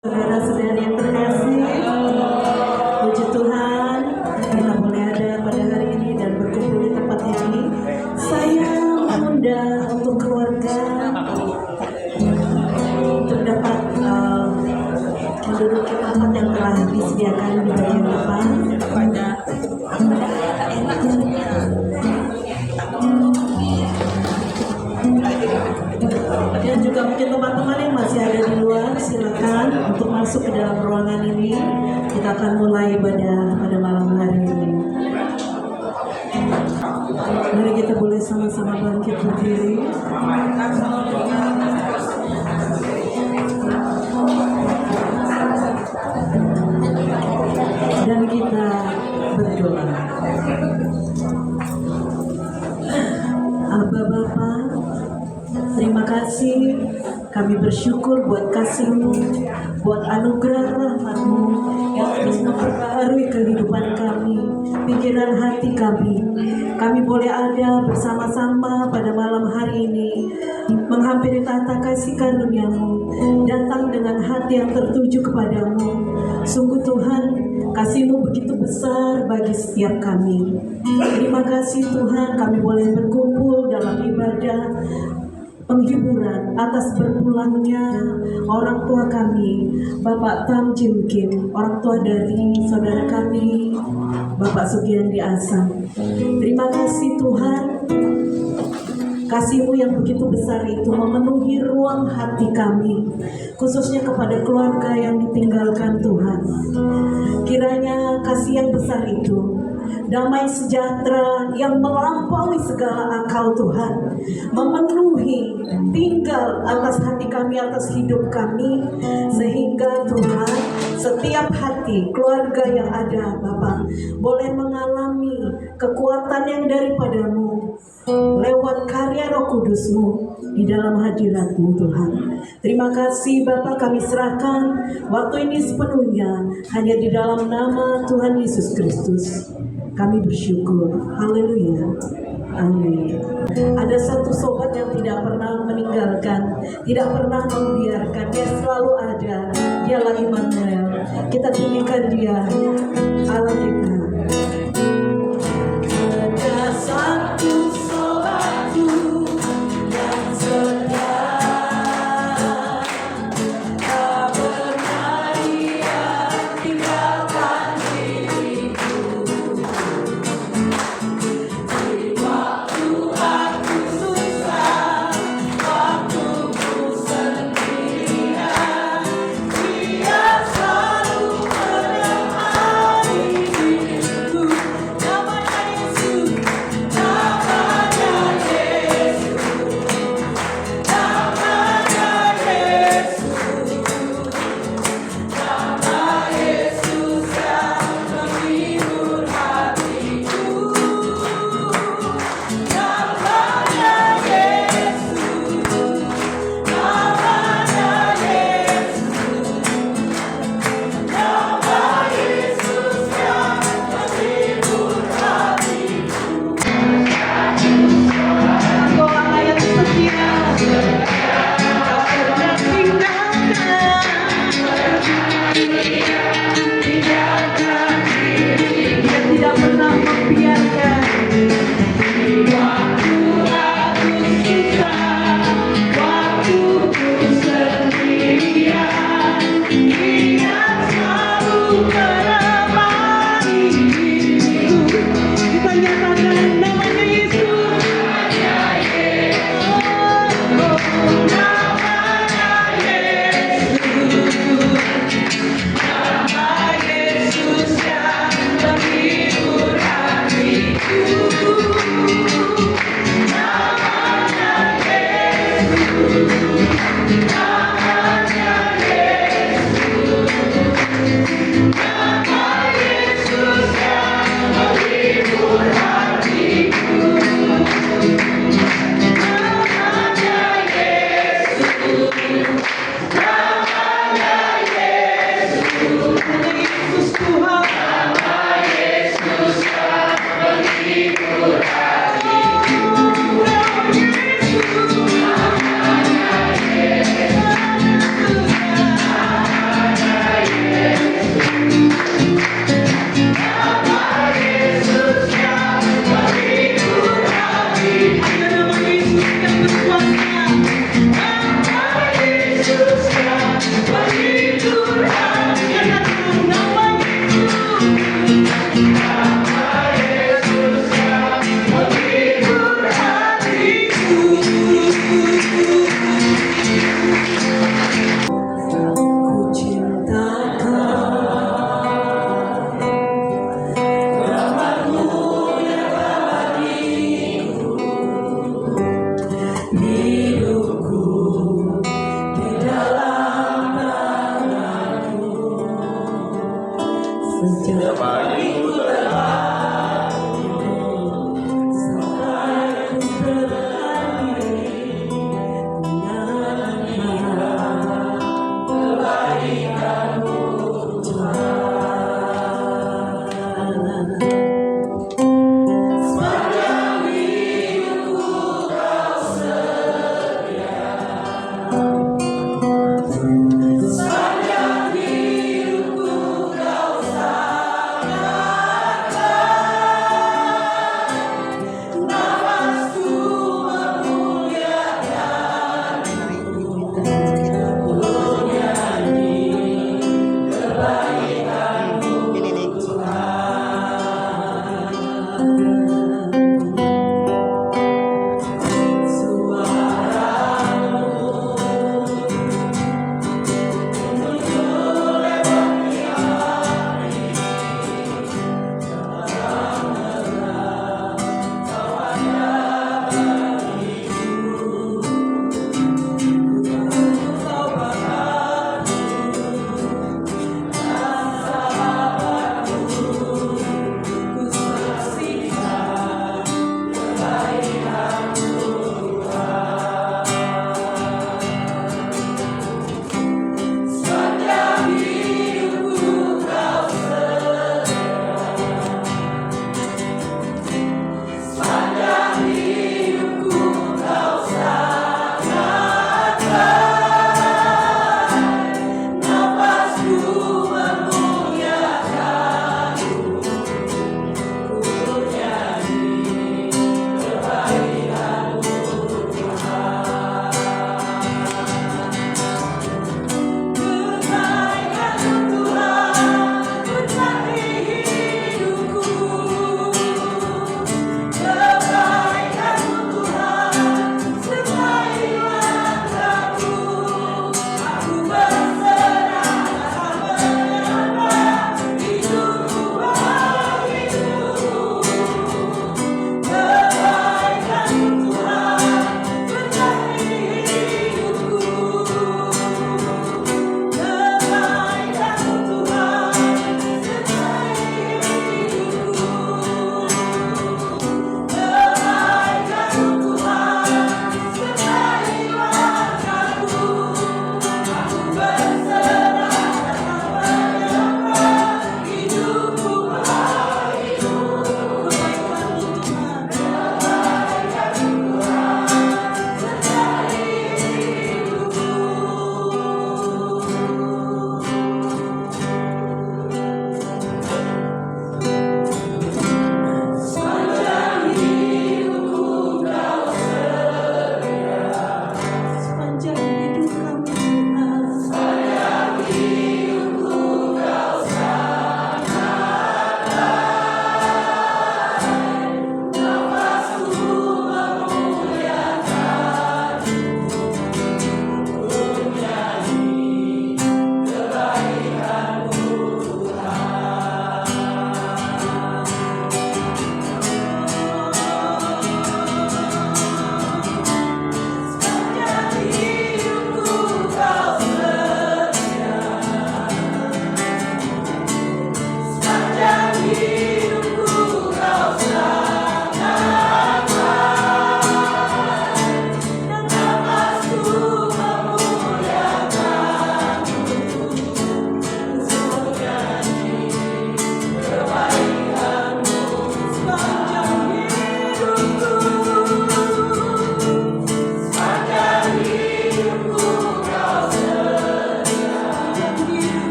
Saudara-saudari yang terkasih, puji Tuhan, kita boleh ada pada hari ini dan berkumpul di tempat ini. Saya mengundang untuk keluarga untuk dapat menduduki tempat yang telah disediakan di bagian depan. Dan juga mungkin teman-teman yang masih ada di luar, silakan untuk masuk ke dalam ruangan ini. Kita akan mulai pada malam hari ini. Mari kita boleh sama-sama bangkit berdiri. Dan kita berdoa. Aba Bapa, terima kasih, kami bersyukur buat kasih-Mu, buat anugerah rahmat-Mu yang terus memperbaharui kehidupan kami, pikiran hati kami. Kami boleh ada bersama-sama pada malam hari ini, menghampiri tahta kasih karunia-Mu, datang dengan hati yang tertuju kepadamu. Sungguh Tuhan, kasih-Mu begitu besar bagi setiap kami. Terima kasih Tuhan, kami boleh berkumpul dalam ibadah penghiburan atas berpulangnya orang tua kami, Bapak Tam Jim Kim, orang tua dari saudara kami, Bapak Sugiandi Asam. Terima kasih Tuhan, kasih-Mu yang begitu besar itu memenuhi ruang hati kami, khususnya kepada keluarga yang ditinggalkan Tuhan. Kiranya kasih yang besar itu, damai sejahtera yang melampaui segala akal Tuhan, memenuhi, tinggal atas hati kami, atas hidup kami, sehingga Tuhan, setiap hati keluarga yang ada Bapa boleh mengalami kekuatan yang daripada-Mu lewat karya Roh Kudus-Mu di dalam hadirat-Mu Tuhan. Terima kasih Bapa, kami serahkan waktu ini sepenuhnya hanya di dalam nama Tuhan Yesus Kristus. Kami bersyukur. Haleluya. Amin. Ada satu sobat yang tidak pernah meninggalkan, tidak pernah membiarkan, dia selalu ada. Dialah Immanuel. Kita tinggikan dia, Allah kita. Ada satu sobatku yang setia, tak pernah dia tinggalkan diriku. Di waktu aku susah, waktuku sendirian, dia selalu menemani diriku. Namanya Yesus, namanya Yesus, namanya Yesus, nama Yesus yang menghibur hatiku. Namanya Yesus, namanya Yesus, nama Yesus yang menghibur hatiku. Kau Allah yang setia, tak pernah tinggalkan diri, Dia tidak pernah membiarkan. Waktu aku susah, waktuku sendirian, Dia selalu menemani diriku. Kita nyatakan namanya Yesus, namanya Yesus, namanya Yesus, nama Yesus yang menghibur hatiku. Namanya Yesus, namanya Yesus, nama Yesus yang menghibur hatiku. Namanya Yesus, namanya Yesus, Yesus Tuhan, nama Yesus yang menghibur hatiku. Yesus, namanya Yesus, sampai ku terhadir ku nyatakan kebaikan-Mu Tuhan. Sepanjang hidupku Kau setia, sepanjang hidupku Kau sayang.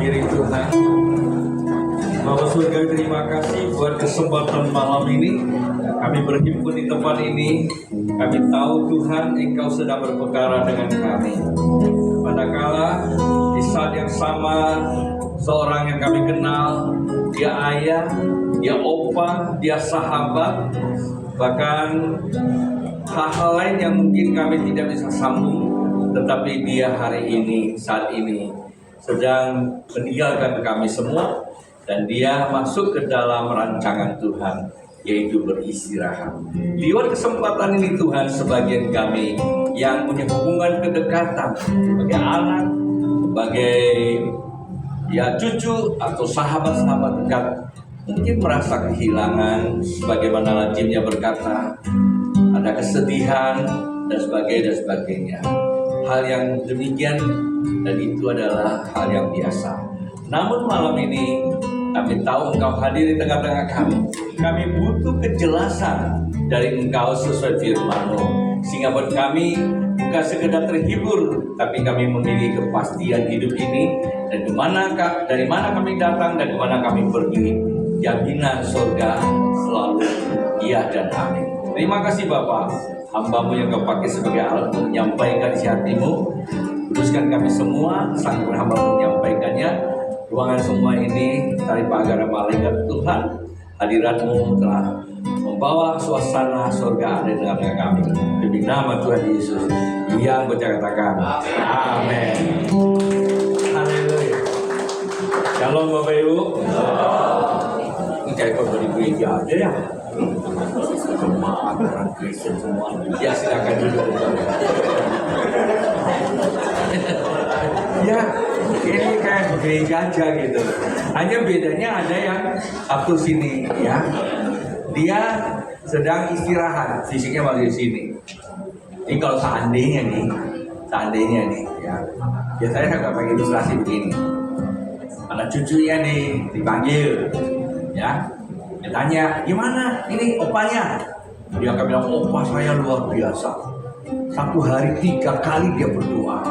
diri Tuhan. Bapak Surga, terima kasih buat kesempatan malam ini. Kami berhimpun di tempat ini. Kami tahu Tuhan, Engkau sedang berperkara dengan kami. Manakala di saat yang sama, seorang yang kami kenal, dia ayah, dia opa, dia sahabat, bahkan hal-hal lain yang mungkin kami tidak bisa sambung, tetapi dia hari ini, saat ini sedang meninggalkan kami semua, dan dia masuk ke dalam rancangan Tuhan, yaitu beristirahat. Lewat kesempatan ini Tuhan, sebagian kami yang punya hubungan kedekatan sebagai anak, sebagai cucu atau sahabat-sahabat dekat, mungkin merasa kehilangan, sebagaimana lazimnya berkata, ada kesedihan dan sebagainya. Hal yang demikian dan itu adalah hal yang biasa. Namun malam ini kami tahu Engkau hadir di tengah-tengah kami. Kami butuh kejelasan dari Engkau sesuai firman-Mu, sehingga buat kami bukan sekedar terhibur, tapi kami memiliki kepastian hidup ini, dan dari mana kami datang dan kemana kami pergi. Jaminan surga selalu iya dan amin. Terima kasih Bapak, hamba-Mu yang Kau pakai sebagai alat untuk menyampaikan isi hati-Mu. Kuduskan kami semua, sanggup hamba menyampaikannya. Ruangan semua ini dari pagar malaikat Tuhan, hadirat-Mu telah membawa suasana surga ada di tengah-tengah kami. Demi nama Tuhan Yesus yang berkatakan amin. Haleluya. Shalom Bapak Ibu. Ini kayak kau di gereja aja ya. Semua orang Kristen semua. Ya silakan duduk. Ya, ini kayak di gereja aja gitu. Hanya bedanya ada yang satu sini ya. Dia sedang istirahat, fisiknya masih di sini. Ini kalau seandainya nih ya. Biasanya saya pakai ilustrasi begini. Anak cucunya nih dipanggil, ya. Dia tanya, gimana? Ini opanya? Dia akan bilang, opa saya luar biasa. Satu hari 3 kali dia berdoa.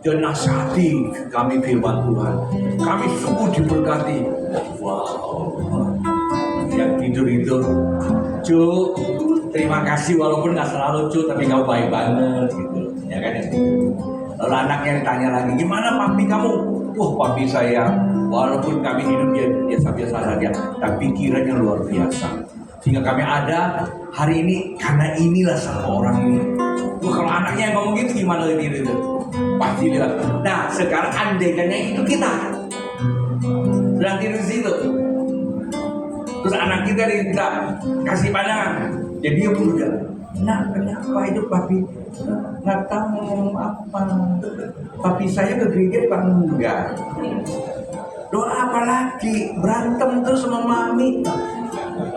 Dia nasihati kami firman Tuhan. Kami sungguh diberkati. Wow. Yang tidur itu, Cuk, terima kasih walaupun nggak selalu Cuk, tapi kau baik banget gitu, ya kan? Lalu anaknya ditanya lagi, gimana papi kamu? Wah, papi saya walaupun kami hidup biasa-biasa saja, tapi pikirannya luar biasa. Sehingga kami ada hari ini karena inilah satu orang ini. Wah, kalau anaknya yang ngomong gitu gimana gitu? Pasti lihat. Nah, sekarang andaikannya itu kita sedang tidur di situ. Terus anak kita minta kasih pandangan, jadi dia muda. Nah, kenapa itu papi nggak tahu ngomong apa? Papi saya ke gereja pak enggak. Doa apa lagi? Berantem terus sama mami.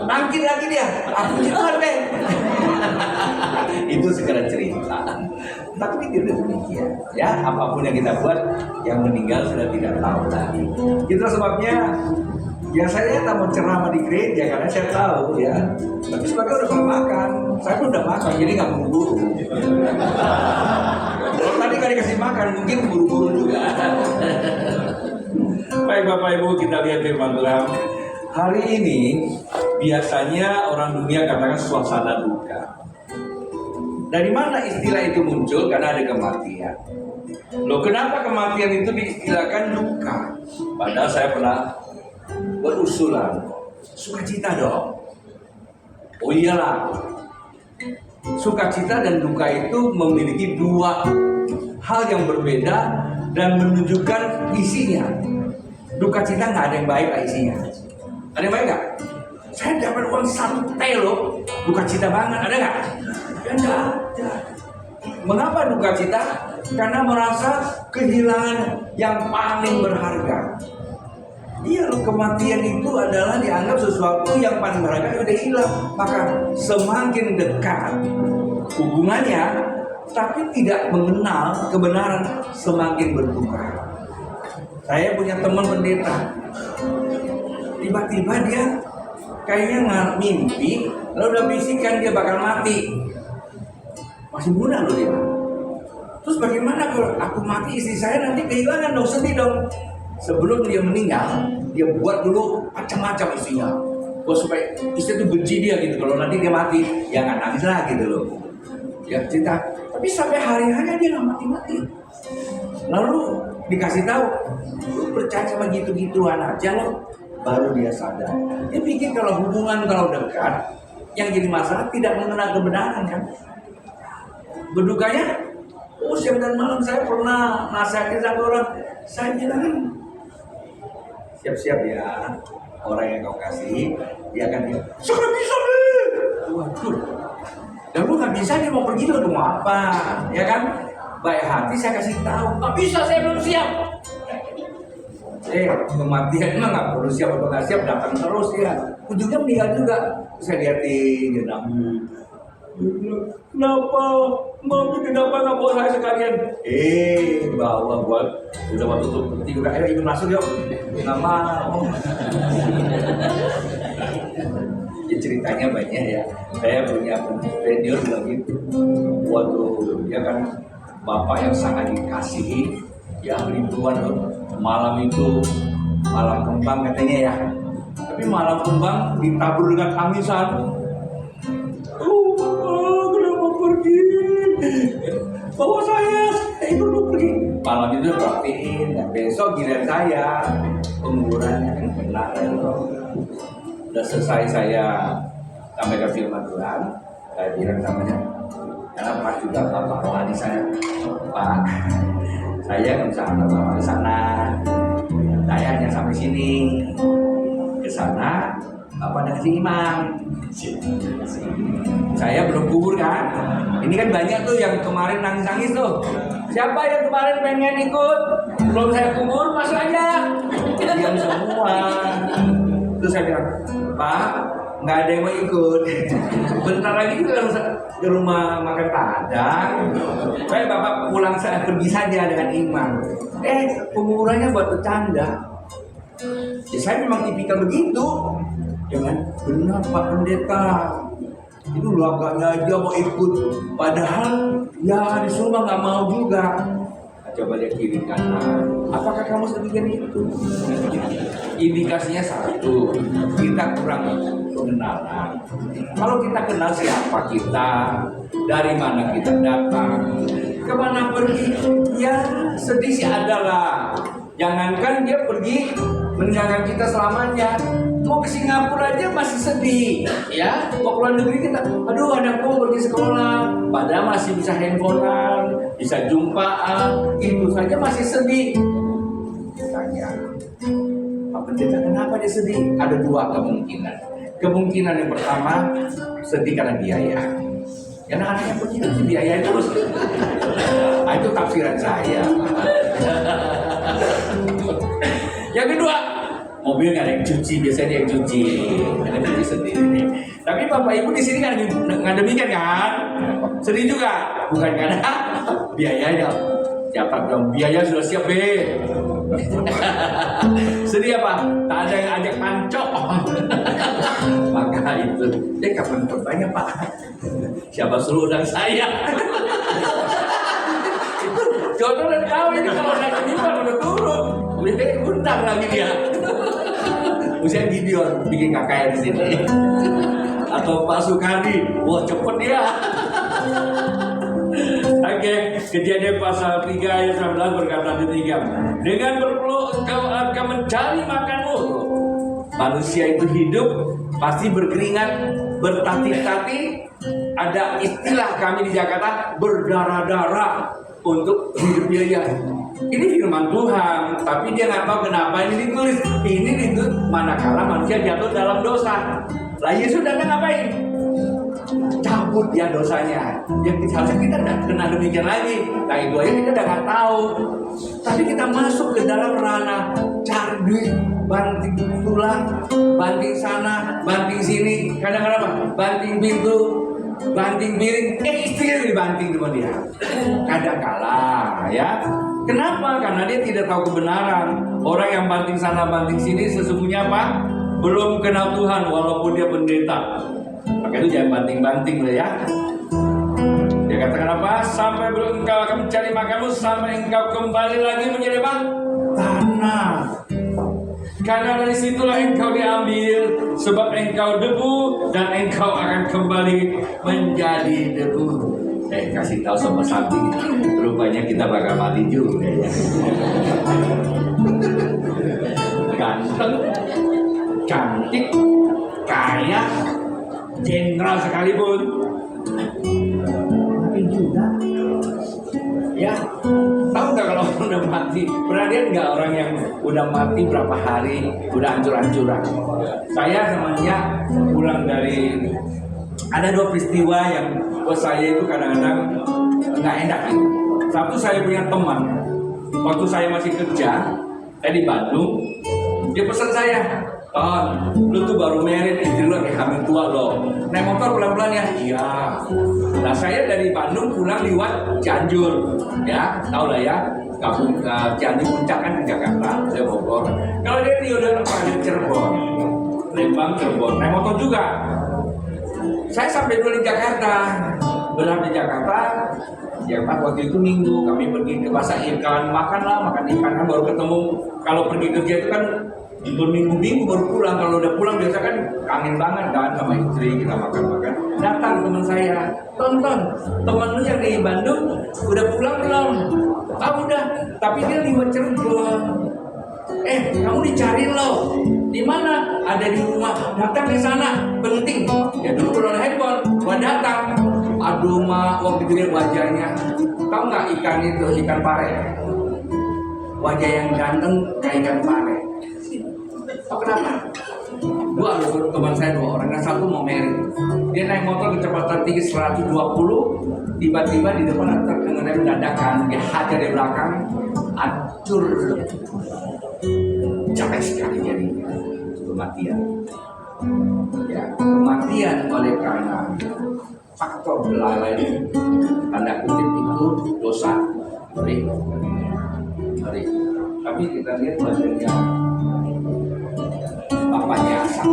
Bangkit lagi dia. Aku juga deh. Itu segera cerita. Tapi tidak demikian. Ya, apapun yang kita buat, yang meninggal sudah tidak tahu lagi. Itulah sebabnya. Biasanya tak mau ceramah di gereja karena saya tahu ya. Tapi sebagai udah makan, saya pun udah makan jadi nggak buru-buru. Kalau tadi nggak dikasih makan mungkin buru-buru juga. Baik Bapak Ibu, kita lihat firman Tuhan. Hari ini biasanya orang dunia katakan suasana duka. Dari mana istilah itu muncul? Karena ada kematian. Loh, kenapa kematian itu diistilahkan duka? Padahal saya pernah berusulan, sukacita dong. Oh iyalah, sukacita dan duka itu memiliki dua hal yang berbeda dan menunjukkan isinya. Duka cita nggak ada yang baik lah isinya. Ada yang baik nggak? Saya dapat uang 1 T loh, duka cita banget, ada nggak? Ya nggak ada. Mengapa duka cita? Karena merasa kehilangan yang paling berharga. Iya, kematian itu adalah dianggap sesuatu yang paling berharga sudah hilang. Maka semakin dekat hubungannya, tapi tidak mengenal kebenaran, semakin berduka. Saya punya teman pendeta, tiba-tiba dia kayaknya mimpi, lalu udah bisikan dia bakal mati. Masih muda loh dia. Terus bagaimana kalau aku mati, istri saya nanti kehilangan dong, sedih dong. sebelum dia meninggal, dia buat dulu macam-macam isinya. Supaya istri itu benci dia gitu. Kalau nanti dia mati, ya nggak nangis lah gitu loh. Ya cerita. Tapi sampai hari-harinya dia nggak mati-mati. Lalu dikasih tahu, lu percaya sama gitu-gituan aja lo. Baru dia sadar. Dia pikir kalau hubungan kalau dekat, yang jadi masalah tidak mengenal kebenaran kan. Berdukanya, siang dan malam saya pernah nasihatin satu orang. Saya bilang, siap-siap ya, orang yang kau kasih, dia akan bilang, sudah bisa nih. Waduh, dan lu nggak bisa, dia mau pergi tuh mau apa, ya kan? Baik hati saya kasih tahu, nggak bisa, saya belum siap. Kematian mah nggak perlu siap atau nggak siap, datang terus ya. Ujungnya meninggal juga. Saya liatin, dia nangis. Kenapa? Mami kenapa nggak bawa saya sekalian? Bawa buat udah waktu tutup peti udah, ayo ikut masuk yuk. Nggak mau. Ya ceritanya banyak ya. Saya punya senior bilang gitu. Waduh, dia kan bapak yang sangat dikasihi, ya ribuan loh. Malam itu malam kembang katanya ya. Tapi malam kembang ditabur dengan tangisan. Kenapa pergi? Bawa saya itu lu pergi. Malam itu perhatiin, dan besok giliran saya penguburannya kan benar loh. Udah selesai saya sampaikan firman Tuhan, saya bilang samanya, karena Pak juga Bapak rohani saya, Pak, saya nggak bisa antar ke sana, saya hanya sampai sini, ke sana, Bapak ada kasih imam. Saya belum kubur kan. Ini kan banyak tuh yang kemarin nangis-nangis tuh. Siapa yang kemarin pengen ikut? Belum saya kubur, masuk aja. Diam semua. Terus saya bilang, Pak, nggak ada yang mau ikut. Bentar lagi juga harus ke rumah makan Padang. Baik Bapak pulang, saya pergi saja dengan imam. Penguburannya buat bercanda. Ya, saya memang tipikal begitu. Jangan benar Pak Pendeta, itu lagaknya aja mau ikut, padahal ya di surga nggak mau juga. Coba lihat kiri kanan, apakah kamu sedemikian itu? Indikasinya satu, kita kurang pengenalan. Kalau kita kenal siapa kita, dari mana kita datang, kemana pergi, ya sedih sih adalah. Jangankan dia pergi meninggalkan kita selamanya. Mau ke Singapura aja masih sedih, ya. Mau keluar negeri kita, aduh anakku pergi sekolah, padahal masih bisa handphonean, bisa jumpaan, itu saja masih sedih. Tanya, Pak Pendeta kenapa dia sedih? Ada dua kemungkinan. Kemungkinan yang pertama, sedih karena biaya. Karena anaknya pergi harus biaya terus. Itu tafsiran saya. Yang kedua, mobil nggak ada yang cuci, biasanya yang cuci, ada cuci sendiri. Tapi Bapak Ibu di sini nggak demikian kan? Sedih juga, bukan karena biayanya. Siapa bilang biaya sudah siap be? Sedih apa? Tak ada yang ajak pancok. Maka itu, kapan berbanyak Pak? Siapa suruh undang saya? Jodoh dan kawin ini kalau naik mimbar udah turun, undang lagi dia. Usia Gideon bikin kakaknya di sini, atau Pak Sukardi, wah cepet dia. Oke, Kejadian pasal 3 ayat 19 berkata demikian. Dengan berpeluh engkau akan mencari makanmu. Manusia itu hidup pasti berkeringat, bertatih-tatih. Ada istilah kami di Jakarta berdarah-darah untuk hidup dia. Ini firman Tuhan, tapi dia nggak tahu kenapa ini ditulis. Ini ditulis manakala manusia jatuh dalam dosa. Lah Yesus datang ngapain? Cabut ya dosanya. Yang seharusnya kita tidak kena demikian lagi. Nah itu aja kita udah nggak tahu. Tapi kita masuk ke dalam ranah cari duit, banting tulang, banting sana, banting sini. Kadang-kadang apa? Banting pintu, banting piring, istrinya dibanting sama dia. Kadang-kala ya. Kenapa? Karena dia tidak tahu kebenaran. Orang yang banting sana banting sini sesungguhnya apa? Belum kenal Tuhan walaupun dia pendeta. Maka itu jangan banting-banting ya. Dia katakan apa? Sampai belum engkau akan mencari makanmu, sampai engkau kembali lagi menjadi apa? tanah. Karena dari situlah engkau diambil, sebab engkau debu dan engkau akan kembali menjadi debu. Kasih tahu sama samping, rupanya kita bakal mati juga ya. Ganteng, cantik, kaya, jenderal sekalipun, mati juga. Ya, tahu nggak kalau orang udah mati? Pernah lihat nggak orang yang udah mati berapa hari, udah hancur-hancuran? Saya namanya pulang dari, ada dua peristiwa yang buat saya itu kadang-kadang nggak enak gitu. Satu, saya punya teman, waktu saya masih kerja, saya di Bandung, dia pesan saya, "Ton, lu tuh baru married, istri lu lagi hamil tua loh. Naik motor pelan-pelan ya." Iya. Nah, saya dari Bandung pulang lewat Cianjur, ya, tau lah ya. Cianjur Puncak kan di Jakarta, saya Bogor. Kalau dia di udah di Cirebon, Lembang, Cirebon, naik motor juga. Saya sampai dulu di Jakarta, berada di Jakarta. Ya Pak, waktu itu Minggu kami pergi ke pasar ikan, makan ikan kan baru ketemu. Kalau pergi kerja itu kan berminggu-minggu baru pulang. Kalau udah pulang biasa kan kangen banget kan sama istri, kita makan-makan. Datang teman saya, "Tonton, teman lu yang di Bandung udah pulang belum?" "Ah udah, tapi dia di Cirebon." "Kamu dicariin loh. Di mana?" "Ada di rumah." "Datang ke sana, penting." Ya dulu belum ada handphone, gua datang. Aduh mak, waktu itu lihat wajahnya, tahu nggak ikan itu, ikan pare? Wajah yang ganteng kayak ikan pare. Tahu kenapa? Dua teman saya, dua orang, yang satu mau married. Dia naik motor kecepatan tinggi 120, tiba-tiba di depan ada truk mengenai dadakan, dia hajar di belakang, hancur. Capek sekali jadi kematian. Ya, kematian oleh karena faktor belalai, tanda kutip itu dosa. Mari. Tapi kita lihat badannya bapaknya Asap.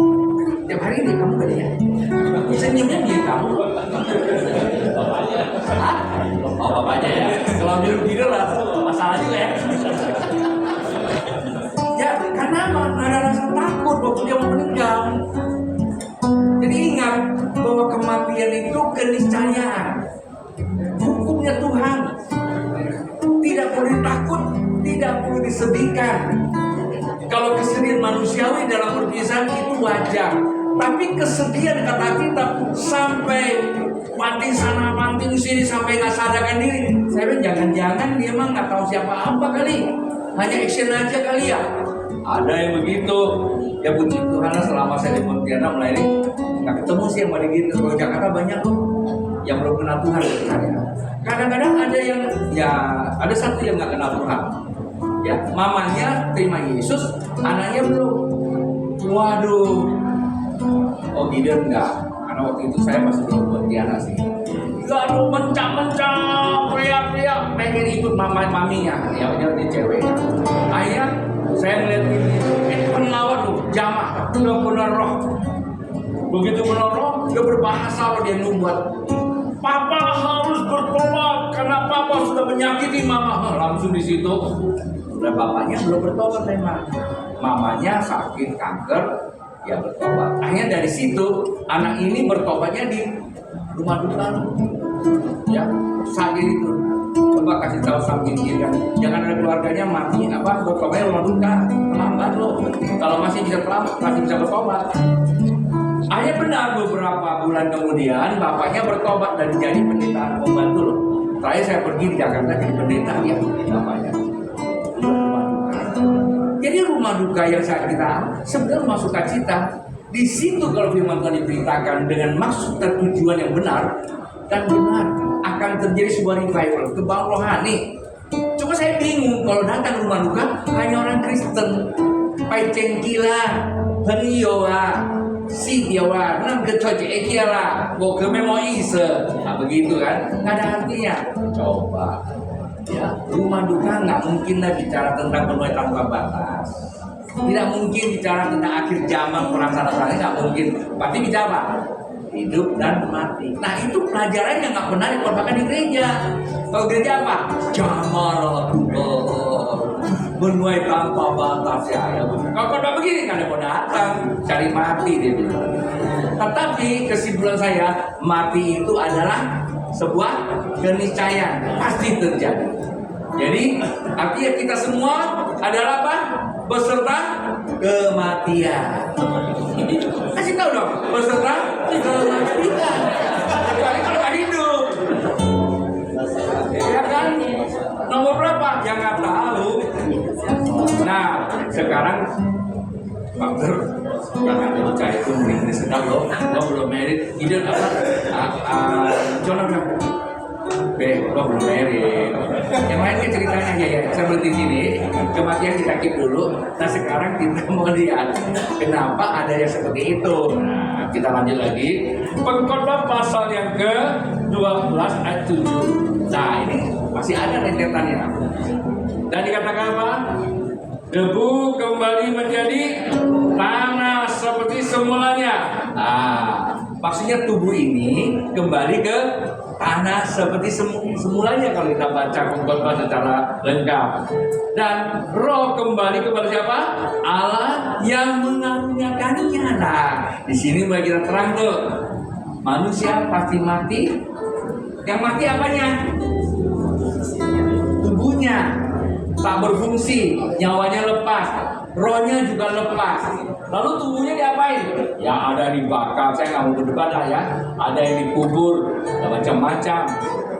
Tiap hari dia kamu gak lihat? Senyumnya dia kamu. Hah? Oh bapaknya ya. Kalau tidur lah masalah juga ya. Ya karena ada rasa takut waktu dia mau meninggal. Jadi ingat bahwa kematian itu keniscayaan, hukumnya Tuhan. Tidak perlu takut, tidak perlu disedihkan. Kalau kesedihan manusiawi dalam perpisahan itu wajar, tapi kesedihan kata kita sampai panting sana panting sini sampai nggak sadarkan diri. Saya bilang jangan-jangan dia emang nggak tahu siapa apa kali, hanya action aja kali ya. Ada yang begitu. Ya puji Tuhan selama saya di Pontianak mulai ini nggak ketemu sih yang pada gitu. Kalau Jakarta banyak loh yang belum kenal Tuhan saya. Kadang-kadang ada yang ya ada satu yang nggak kenal Tuhan. Ya mamanya terima Yesus, anaknya belum. Waduh. Oh Gideon enggak, karena waktu itu saya masih di Pontianak sih. Aduh mencak-mencak, teriak-teriak, pengen ikut maminya. Ya dia cewek. Ayah, saya melihat ini penawar tuh, jamaah, udah benar roh. Begitu benar roh, dia berbahasa loh, dia membuat Papa harus bertobat karena Papa sudah menyakiti Mama. Langsung di situ, udah bapaknya belum bertobat memang, mamanya sakit kanker, ya bertobat. Akhirnya dari situ anak ini bertobatnya di rumah duka. Ya, saat itu coba kasih tahu samping kiri kan, jangan ada keluarganya mati bertobatnya rumah duka, terlambat loh. Kalau masih bisa bertobat. Akhirnya benar beberapa bulan kemudian bapaknya bertobat dan jadi pendeta pembantu loh. Terakhir saya pergi di Jakarta jadi pendeta ya bapaknya. Jadi rumah duka yang saat kita sebenarnya rumah sukacita. Di situ kalau firman Tuhan diberitakan dengan maksud dan tujuan yang benar dan benar akan terjadi sebuah revival, kebangkitan rohani. Cuma saya bingung kalau datang rumah duka hanya orang Kristen, Paicengkila, Benioa, si Diawa, nang kecoce ekiala, bokeme mau ise, begitu kan? Nggak ada artinya. Coba, ya rumah duka nggak mungkin lah bicara tentang penuh tanpa batas. Tidak mungkin bicara tentang akhir zaman perasaan-perasaan, nggak mungkin. Pasti bicara apa? Hidup dan mati. Nah itu pelajaran yang nggak pernah dikorbankan di gereja. Kalau gereja apa? Jamaratullah. menuai tanpa batas ya. Kalau khotbah begini kan ada mau datang cari mati dia bilang. Tetapi kesimpulan saya, mati itu adalah sebuah keniscayaan, pasti terjadi. Jadi artinya kita semua adalah apa? Beserta kematian. Kasih tahu dong, beserta kematian. Kecuali kalau nggak hidup. Ya kan? Nomor berapa? Yang nggak tahu. Nah, sekarang faktor yang ada percaya itu ini sedang lo belum married. Ide apa? Jono bilang, lo belum married. Yang lain kan ceritanya ya, saya berhenti sini. Kematian kita keep dulu. Nah sekarang kita mau lihat kenapa ada yang seperti itu. Nah kita lanjut lagi. Pengkhotbah pasal yang ke-12 ayat 7. Nah ini masih ada rentetannya. Dan dikatakan apa? Debu kembali menjadi tanah seperti semulanya. Nah, maksudnya tubuh ini kembali ke tanah seperti semulanya kalau kita baca pengkhotbah secara lengkap. Dan roh kembali kepada siapa? Allah yang mengaruniakannya. Nah, di sini mulai kita terang tuh. Manusia pasti mati. Yang mati apanya? Tubuhnya tak berfungsi, nyawanya lepas, rohnya juga lepas. Lalu tubuhnya diapain? Ya ada dibakar, saya nggak mau berdebat lah ya. Ada yang dikubur, macam-macam.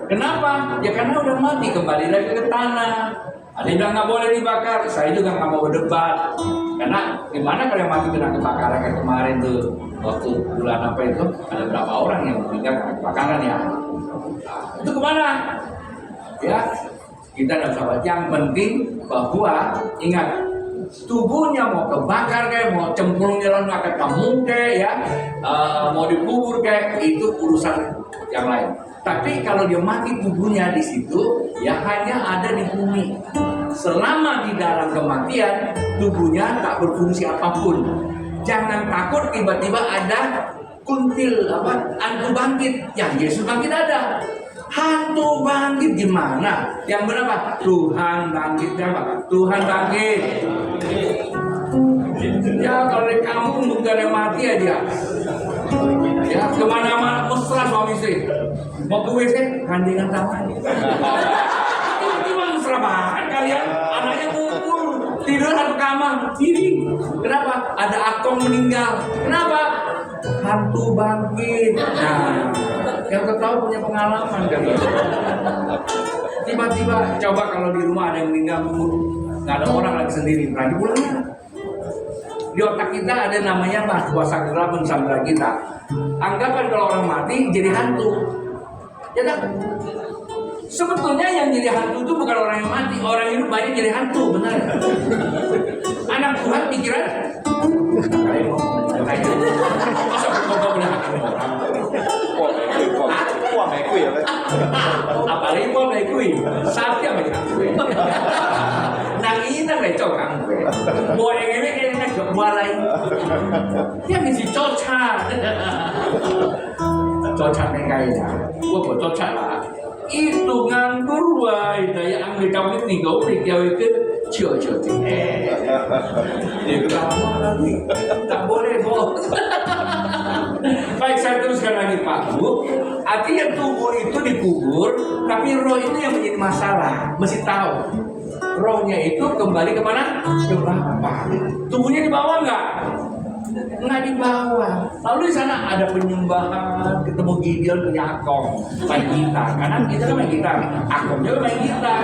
Kenapa? Ya karena udah mati, kembali lagi ke tanah. Ada yang bilang nggak boleh dibakar, saya juga nggak mau berdebat. Karena gimana kalau yang mati kena kebakaran kayak kemarin tuh, waktu bulan apa itu, ada berapa orang yang meninggal karena kebakaran ya? Nah, itu kemana? Ya, kita tidak sahabat. Yang penting bahwa ingat, tubuhnya mau kebakar kayak mau cemplung jalan ke kamu kayak ya, mau dikubur kayak itu urusan yang lain. Tapi kalau dia mati tubuhnya di situ ya hanya ada di bumi. Selama di dalam kematian tubuhnya tak berfungsi apapun. Jangan takut tiba-tiba ada kuntil hantu bangkit. Yang Yesus bangkit ada. Hantu bangkit gimana? Yang berapa? Tuhan bangkit apa? Tuhan bangkit. Ya kalau di kampung bukan ada yang mati aja. Ya kemana-mana mesra suami istri. Mau ke WC gandengan tangan. Tiba-tiba mesra banget kalian. Anaknya kumpul tidur satu kamar. Ini kenapa? Ada akong meninggal. Kenapa? Hantu bangkit. Nah, yang tahu punya pengalaman kali. Tiba-tiba coba kalau di rumah ada yang meninggal, nggak ada orang lagi sendiri, berani pulang. Di otak kita ada namanya kuasa gerak mensandera kita. Anggapan kalau orang mati jadi hantu, ya kan? Sebetulnya yang jadi hantu itu bukan orang yang mati, orang hidup banyak jadi hantu, benar? Anak Tuhan pikiran, kayak mau, masa kau boleh hakim orang? Wah, ekui ya, Apalagi mau ekui, saatnya mereka. Nang ini nang lecok kan? Mau yang ini kayaknya nggak boleh. Dia mesti cocok. Cocok kayaknya, gua buat cocok lah. Itu nganggur wae daya ambil kamu nih kau pergi ke cocok. Dia berapa lagi? Tak boleh boh. Baik, saya teruskan lagi Pak Bu. Artinya tubuh itu dikubur, tapi roh itu yang menjadi masalah. Mesti tahu. Rohnya itu kembali kemana? Ke Bapa. Tubuhnya dibawa nggak? Nggak dibawa. Lalu di sana ada penyembahan, ketemu Gideon punya akong, main gitar. Karena kita kan main gitar, akong juga main gitar.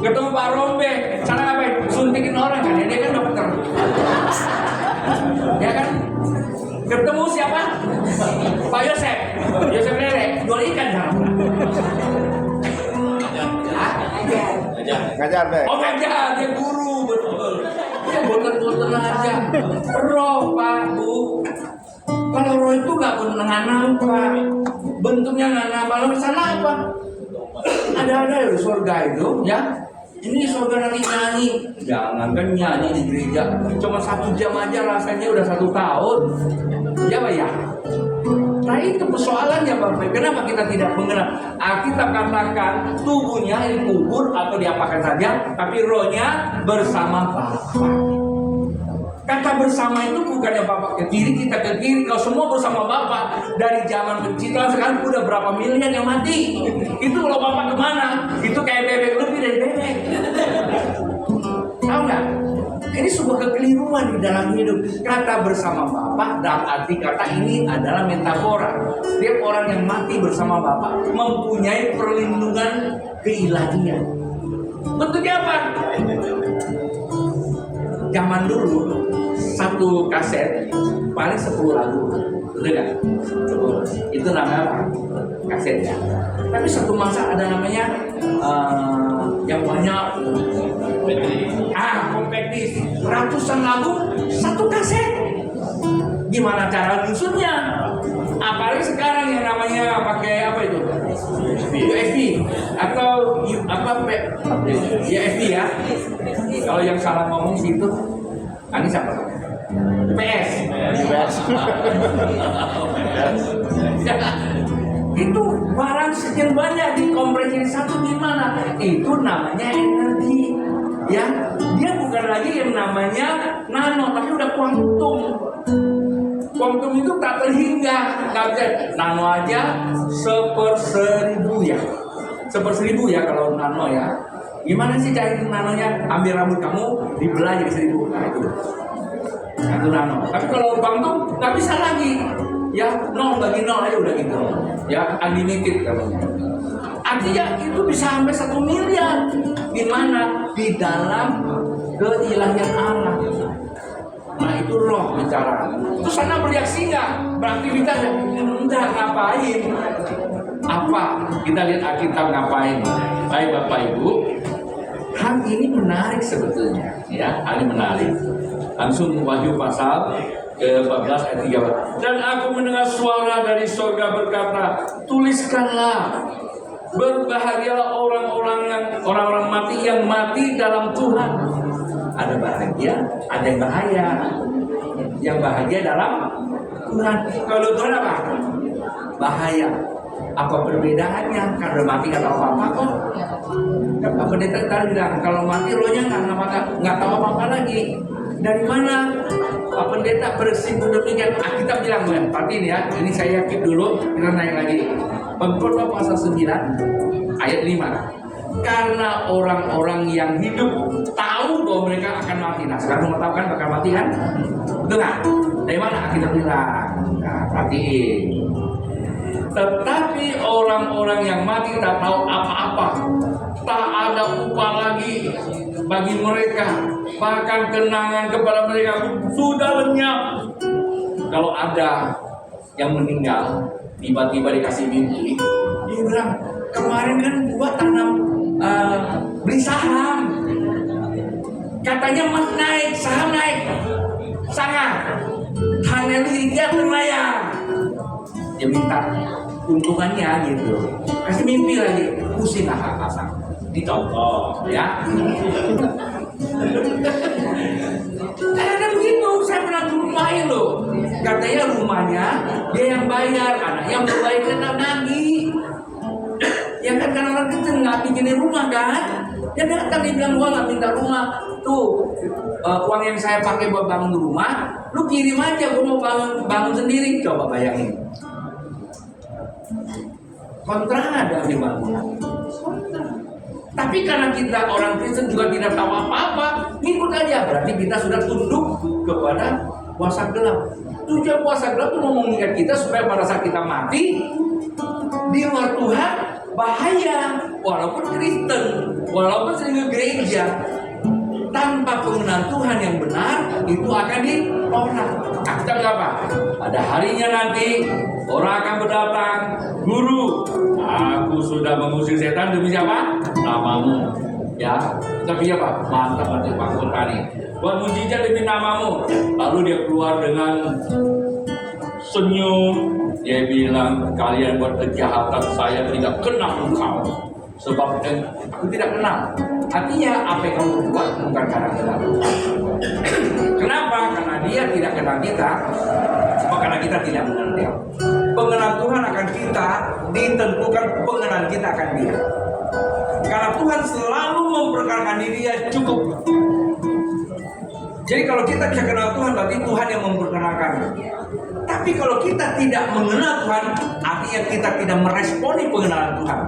Ketemu Pak Rombe, sana ngapain? Suntikin orang kan? Dia kan dokter. Ya kan? Ketemu siapa? Pak Yosef. Yosef Lele, jual ikan jangan. ngajar deh. Oh ngajar, dia guru betul. Dia boten-boten aja. Roh Pak Bu. Kalau roh itu nggak nampak, bentuknya nggak nampak. Lalu sana apa? Ada di surga itu, ya. Ini surga nanti nyanyi. Jangan kan nyanyi di gereja. Cuma 1 jam aja rasanya udah 1 tahun. Ya Pak ya. Nah itu persoalannya Bapak. Kenapa kita tidak mengenal? Alkitab katakan tubuhnya ini kubur atau diapakan saja, tapi rohnya bersama Bapa. Kata bersama itu bukannya Bapak ke kiri, kita ke kiri. Kalau semua bersama Bapak dari zaman penciptaan sekarang udah berapa miliar yang mati. Itu kalau Bapak kemana? Itu kayak bebek, lebih dari bebek. Tahu nggak? Ini sebuah kekeliruan di dalam hidup. Kata bersama Bapa dalam arti kata ini adalah metafora. Setiap orang yang mati bersama Bapa mempunyai perlindungan keilahian. Bentuknya apa? Zaman dulu satu kaset paling 10 lagu, betul nggak? Itu namanya apa? Kasetnya. Tapi satu masa ada namanya yang banyak compact disc, ratusan lagu satu kaset. Gimana cara nyusunnya? Apalagi sekarang yang namanya pakai apa itu? USB atau USB ya. Kalau yang salah ngomong situ, ini siapa? PS. Itu barang sekian banyak dikompresi satu gimana? Itu namanya energi. Ya, dia bukan lagi yang namanya nano, tapi udah kuantum. Kuantum itu tak terhingga, nggak bisa. Nano aja 1/1000 ya, 1/1000 ya kalau nano ya. Gimana sih cari nanonya? Ambil rambut kamu dibelah jadi 1000. Nah itu nano. Tapi kalau kuantum nggak bisa lagi. Ya 0/0 aja udah gitu. Ya unlimited namanya. Artinya itu bisa sampai 1 miliar. Di mana? Di dalam keilahian Allah. Nah itu roh bicara. Terus sana bereaksi nggak? Beraktivitas enggak, ngapain? Apa? Kita lihat Alkitab ngapain? Baik Bapak Ibu, hal ini menarik sebetulnya. Ya, hal ini menarik. Langsung Wahyu pasal ke-14 ayat 3. Dan aku mendengar suara dari surga berkata, tuliskanlah, berbahagialah orang-orang mati yang mati dalam Tuhan. Ada bahagia, ada yang bahaya. Yang bahagia dalam Tuhan. Kalau Tuhan apa? Bahaya. Apa perbedaannya? Karena mati nggak tahu apa-apa kok. Pak Pendeta tadi bilang kalau mati rohnya nggak tahu apa-apa lagi. Dari mana? Pak Pendeta bersimpuh demikian. Kita bilang bukan. Perhatiin ya. Ini saya yakin dulu. Kita naik lagi. Pengkhotbah pasal 9 ayat 5. Karena orang-orang yang hidup tahu bahwa mereka akan mati. Nah sekarang mau tahu kan bakal mati kan? Betul nggak? Dari mana kita bilang? Nah perhatiin. Tetapi orang-orang yang mati tak tahu apa-apa. Tak ada upah lagi bagi mereka. Bahkan kenangan kepada mereka sudah lenyap. Kalau ada yang meninggal tiba-tiba dikasih mimpi, dia bilang kemarin kan gua tanam beli saham, katanya mas naik, saham naik sangat, tanah dia terlayar. Dia minta untungannya gitu, kasih mimpi lagi, pusing pasang dicontoh ya. Karena begitu, saya pernah rumahnya loh. Katanya rumahnya dia yang bayar, anak yang berbayar kena nagih. Ya kan karena orang kita nggak bikinin rumah kan, dia datang dia bilang gua nggak minta rumah, tuh uang yang saya pakai buat bangun rumah, lu kirim aja, gua mau bangun sendiri. Coba bayangin, kontra ada di bangunan. Tapi karena kita orang Kristen juga tidak tahu apa-apa, ngikut aja, berarti kita sudah tunduk kepada kuasa gelap. Tujuan kuasa gelap itu mau mengikat kita supaya pada saat kita mati di luar Tuhan bahaya, walaupun Kristen, walaupun sering ke gereja, tanpa pengenalan Tuhan yang benar itu akan ditolak. Kita apa? Pada harinya nanti orang akan berdatang, guru, aku sudah mengusir setan demi siapa? Namamu. Ya, tapi apa? Mantap nanti Pak Kurani. Buat mujizat demi namamu. Lalu dia keluar dengan senyum. Dia bilang, kalian buat kejahatan, saya tidak kenal engkau. Sebab aku tidak kenal. Artinya apa yang kamu buat bukan karena kita. Kenapa? Karena dia tidak kenal kita. Karena kita tidak mengenal dia. Pengenalan kita ditentukan pengenalan kita akan Dia. Karena Tuhan selalu memperkenalkan diri Dia cukup. Jadi kalau kita bisa kenal Tuhan, berarti Tuhan yang memperkenalkan. Tapi kalau kita tidak mengenal Tuhan, artinya kita tidak meresponi pengenalan Tuhan.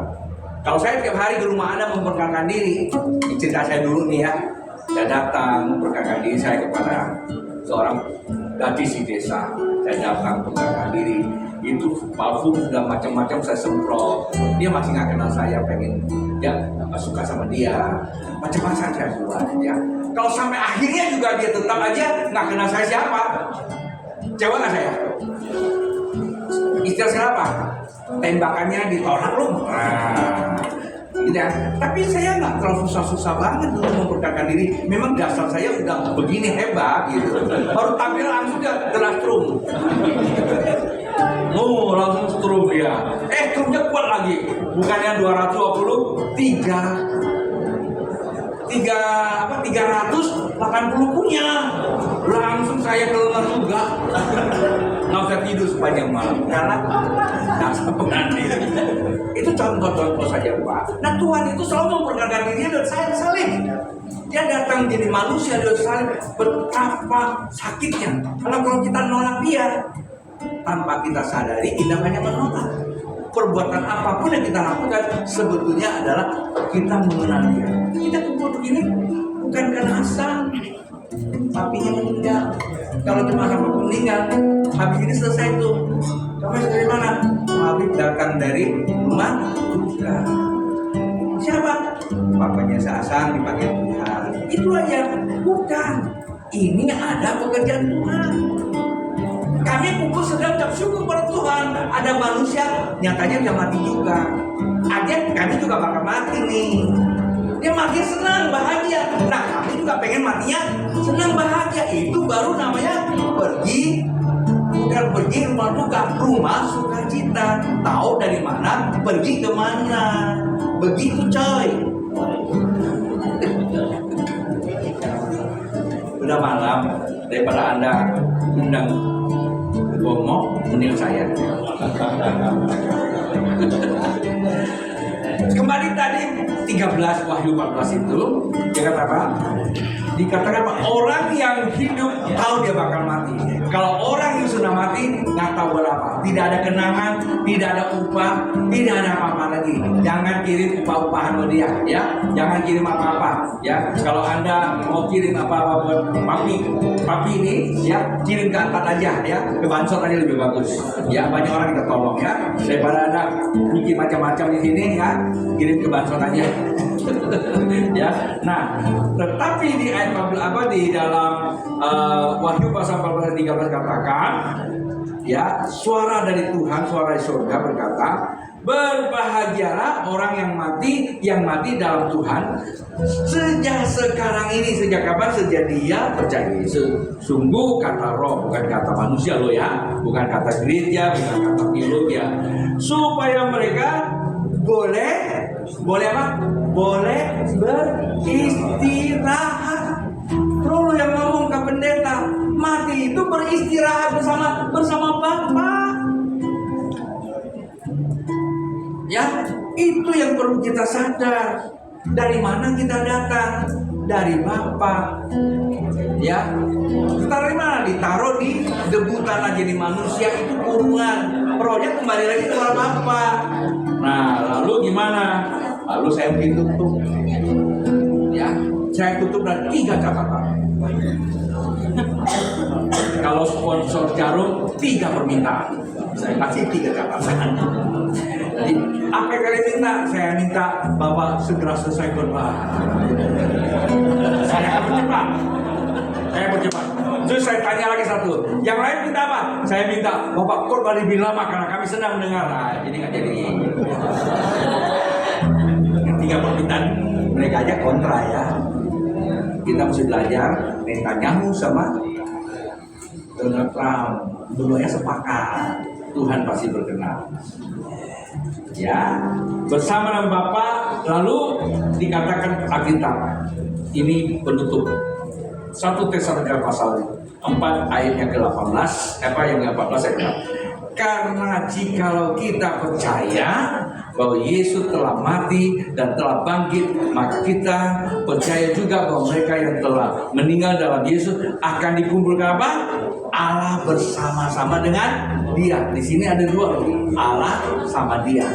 Kalau saya tiap hari ke rumah Anda memperkenalkan diri, cerita saya dulu nih ya. Saya datang memperkenalkan diri saya kepada seorang gadis di desa. Saya datang memperkenalkan diri. Itu parfum sudah macam-macam saya semprot. Dia masih nggak kenal saya, pengen dia nggak suka sama dia. Macam-macam saya buat ya. Kalau sampai akhirnya juga dia tetap aja nggak kenal saya siapa, kecewa nggak saya? Istilah saya apa? Tembakannya ditolak lu. Nah, gitu ya. Tapi saya nggak terlalu susah-susah banget untuk memperkenalkan diri. Memang dasar saya udah begini hebat gitu. Baru tampil langsung dia terastrum. Langsung strum dia. Strumnya kuat lagi. Bukannya 380 punya. Langsung saya keluar juga. Nggak usah tidur sepanjang malam karena dasar pengantin. Itu contoh-contoh saja Pak. Nah Tuhan itu selalu memperkenalkan diri dan saya salib. Dia datang jadi manusia dan salib. Betapa sakitnya kalau kita nolak Dia tanpa kita sadari, kita hanya menolak. Perbuatan apapun yang kita lakukan sebetulnya adalah kita mengenal Dia. Kita kumpul begini bukan karena asal papinya meninggal. Kalau cuma sama meninggal, habis ini selesai tuh. Kamu dari mana? Habib datang dari rumah duka. Siapa? Papanya Sasang dipanggil Tuhan. Itu aja. Bukan. Ini ada pekerjaan Tuhan. Kami pukul sedang ucap syukur pada Tuhan. Ada manusia nyatanya dia mati juga. Aja kami juga bakal mati nih. Dia mati senang, bahagia. Nah kami juga pengen matinya senang, bahagia. Itu baru namanya pergi. Bukan pergi rumah duka, rumah sukacita. Tahu dari mana, pergi kemana. Begitu coy. Udah malam, daripada Anda undang ngomong, mending saya. Kembali tadi 13 Wahyu 14 itu dia kata apa? Dikatakan apa? Orang yang hidup tahu dia bakal mati. Kalau orang yang sudah mati nggak tahu berapa. Tidak ada kenangan, tidak ada upah, tidak ada apa-apa lagi. Jangan kirim upah-upahan ke dia, ya. Jangan kirim apa-apa, ya. Kalau Anda mau kirim apa-apa buat papi ini, ya, kirim ke Antat aja, ya. Ke Bansot aja lebih bagus. Ya, banyak orang kita tolong, ya. Daripada Anda bikin macam-macam di sini, ya, kirim ke Bansot aja. Ya. Nah, tetapi di ayat di dalam Wahyu pasal 14 ayat 13 katakan, ya, suara dari Tuhan, suara dari surga berkata, berbahagialah orang yang mati dalam Tuhan sejak sekarang ini. Sejak kapan? Sejak dia percaya Yesus. Sungguh kata roh, bukan kata manusia loh ya, bukan kata gereja, bukan kata teologi ya. Supaya mereka boleh apa? Boleh beristirahat. Terus yang ngomong ke pendeta, mati itu beristirahat bersama Bapa. Ya, itu yang perlu kita sadar. Dari mana kita datang? Dari Bapa. Ya, kita dari mana? Ditaruh di debutan aja di manusia itu kurungan. Rohnya kembali lagi ke Bapa. Nah, lalu gimana? Lalu saya tutup. Ya, saya tutup dengan 3 catatan. Kalau sponsor jarum 3 permintaan. Saya kasih 3 catatan. Jadi apa yang kalian minta? Saya minta Bapak segera selesai khotbah. Saya bercepat. Terus saya tanya lagi satu. Yang lain minta apa? Saya minta Bapak khotbah lebih lama karena kami senang mendengar. Nah, jadi nggak jadi. 3 permintaan mereka aja kontra ya. Kita mesti belajar. Netanyahu sama Donald Trump, dua-duanya sepakat. Tuhan pasti berkenan. Ya, bersama dengan Bapa. Lalu dikatakan Alkitab ini penutup 1 Tesalonika pasal 4 ayatnya ke-18, yang ke-14 ayat Karena jikalau kita percaya bahwa Yesus telah mati dan telah bangkit, maka kita percaya juga bahwa mereka yang telah meninggal dalam Yesus akan dikumpulkan apa? Allah bersama-sama dengan Dia. Di sini ada dua, Allah sama Dia.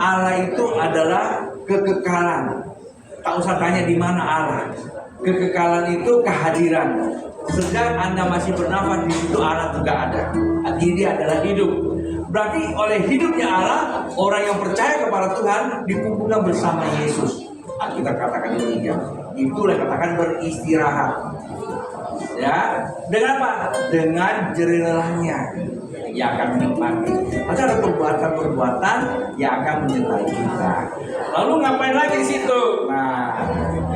Allah itu adalah kekekalan. Tak usah tanya di mana Allah. Kekekalan itu kehadiran. Sedang Anda masih bernafas, di situ Allah juga ada. Artinya Dia adalah hidup. Berarti oleh hidupnya Allah, orang yang percaya kepada Tuhan dikumpulkan bersama Yesus. Kita katakan demikian. Itulah katakan beristirahat. Ya, dengan apa? Dengan jerih lelahnya yang akan menikmati. Maka ada perbuatan-perbuatan yang akan menyertai kita. Lalu ngapain lagi di situ? Nah,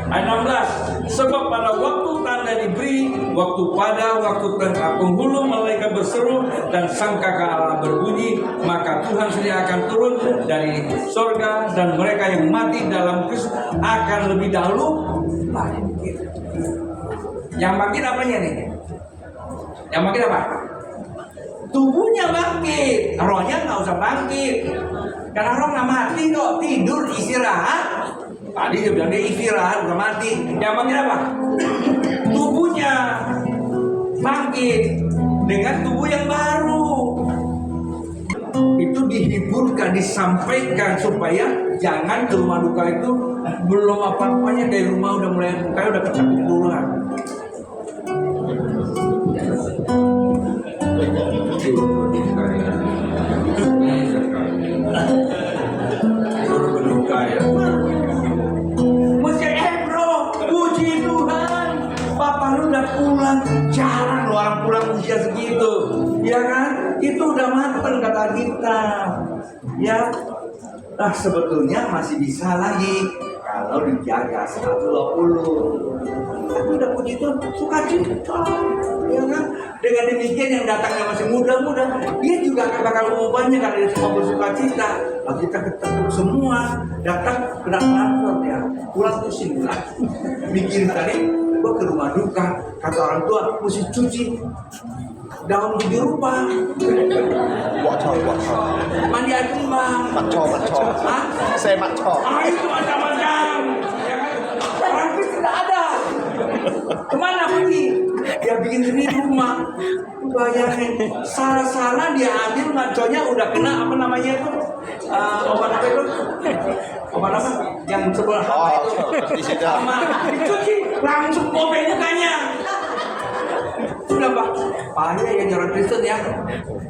ayat 16. Sebab pada waktu tanda diberi, waktu tengah penghulu malaikat berseru dan sangkakala Allah berbunyi, maka Tuhan sendiri akan turun dari sorga dan mereka yang mati dalam Kristus akan lebih dahulu bangkit. Yang bangkit apanya nih? Yang bangkit apa? Tubuhnya bangkit, rohnya nggak usah bangkit. Karena roh nggak mati kok, tidur istirahat. Tadi dia bilang dia istirahat bukan mati. Yang bangkit apa? Tubuhnya bangkit dengan tubuh yang baru. Itu dihiburkan, disampaikan supaya jangan ke rumah duka itu belum apa-apanya dari rumah udah mulai mukanya udah ketakut duluan. Puji Tuhan, Papa lu udah pulang. Jarang lo orang pulang usia segitu, ya kan? Itu udah mateng kata kita, ya. Nah sebetulnya masih bisa lagi kalau dijaga 120. Tapi udah puji Tuhan, sukacita, ya kan? Dengan demikian yang datangnya masih muda-muda, dia juga akan bakal mengubahnya karena dia semua bersukacita. Lalu kita ketemu semua datang kena transport ya, pulang pusing lah. Bikin tadi, gua ke rumah duka, kata orang tua mesti cuci daun di rumah. Mandi air kembang. Hah? Saya macam. Itu macam-macam. Ya kan? Orang itu tidak ada. Kemana pergi? Dia bikin sendiri di rumah. Bayangin, salah-salah dia ambil maconya udah kena apa namanya itu? Obat apa itu? Obat apa? Yang sebelah apa itu? Sama dicuci langsung bobek mukanya. Sudah Pak, payah ya orang Kristen ya.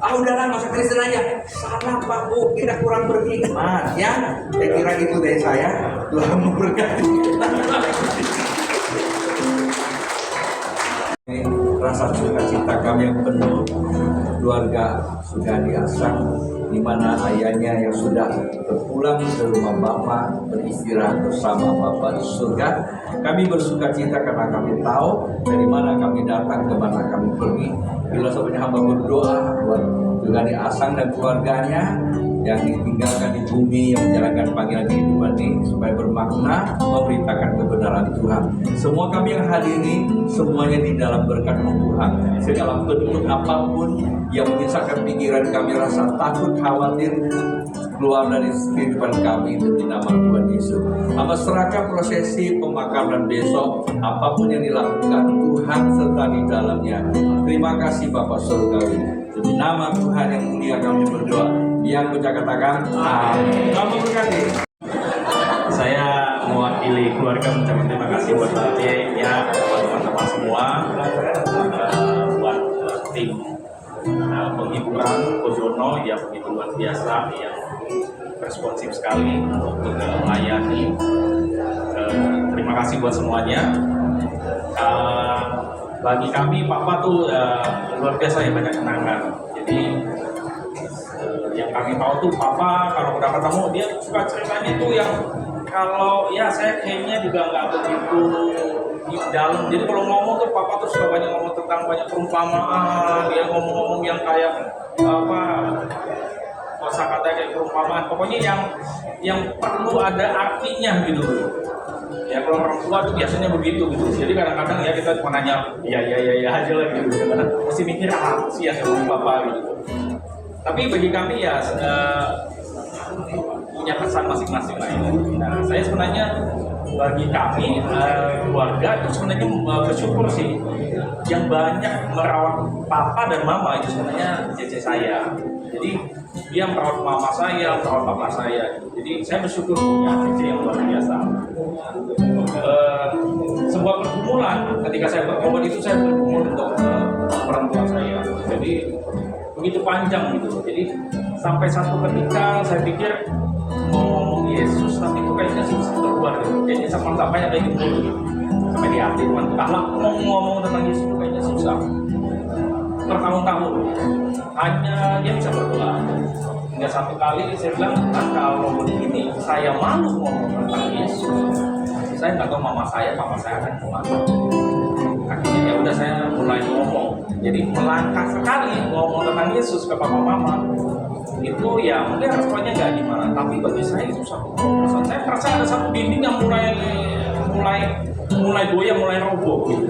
Udahlah nggak usah Kristen aja. Salah Pak, kita kurang berhikmat ya. Saya kira itu dari saya. Tuhan memberkati. Rasa sukacita kami yang penuh, keluarga sudah diasang, di mana ayahnya yang sudah berpulang ke rumah Bapa beristirahat bersama Bapa di surga. Kami bersukacita karena kami tahu dari mana kami datang, ke mana kami pergi. Bila sebenarnya hamba berdoa buat juga diasang dan keluarganya yang ditinggalkan di bumi, yang menjalankan panggilan kehidupan ini supaya bermakna memberitakan kebenaran Tuhan. Semua kami yang hadir ini semuanya di dalam berkat Tuhan. Segala bentuk apapun yang menyesatkan pikiran kami, rasa takut, khawatir, keluar dari kehidupan kami demi nama Tuhan Yesus. Hamba serahkan prosesi pemakaman besok, apapun yang dilakukan Tuhan serta di dalamnya. Terima kasih Bapak Surgawi. Demi nama Tuhan yang mulia kami berdoa. Yang kita katakan amin. Kamu berkati. Saya mewakili keluarga mengucapkan terima kasih buat Bapak ya, buat teman-teman semua, buat tim penghiburan Kojono yang begitu luar biasa, yang responsif sekali untuk melayani. Terima kasih buat semuanya. Bagi kami Papa tuh luar biasa ya, banyak kenangan. Jadi yang kami tahu tuh Papa kalau udah ketemu dia suka ceritanya tuh yang kalau ya saya kayaknya juga nggak begitu di dalam. Jadi kalau ngomong tuh Papa tuh suka banyak ngomong tentang banyak perumpamaan, dia ngomong-ngomong yang kayak apa kosakata kayak perumpamaan. Pokoknya yang perlu ada artinya gitu. Ya kalau orang tua tuh biasanya begitu gitu. Jadi kadang-kadang ya kita cuma nanya ya aja lah gitu. Kadang-kadang mesti mikir apa sih yang ngomong Papa gitu. Tapi bagi kami ya punya kesan masing-masing lah ya. Nah, saya sebenarnya bagi kami keluarga itu sebenarnya bersyukur sih, yang banyak merawat papa dan mama itu sebenarnya cece saya. Jadi dia merawat mama saya, merawat papa saya. Jadi saya bersyukur punya cece yang luar biasa. Sebuah pergumulan ketika saya bertobat itu saya bergumul untuk orang tua saya. Jadi begitu panjang gitu. Jadi sampai satu ketika saya pikir mau ngomong Yesus tapi itu kayaknya susah keluar gitu. Kayaknya sampai kayak gitu gitu. Sampai di hati Tuhan, kalau mau ngomong tentang Yesus itu kayaknya susah. Bertahun-tahun hanya dia bisa berdoa. Hingga satu kali saya bilang, kalau begini saya malu ngomong tentang Yesus. Saya nggak tahu mama saya, papa saya akan kemana. Akhirnya ya udah saya mulai ngomong. Jadi melangkah sekali ngomong tentang Yesus ke papa mama. Itu ya mungkin responnya nggak gimana, tapi bagi saya itu satu keputusan. Saya merasa ada satu dinding yang mulai goyang, mulai roboh gitu.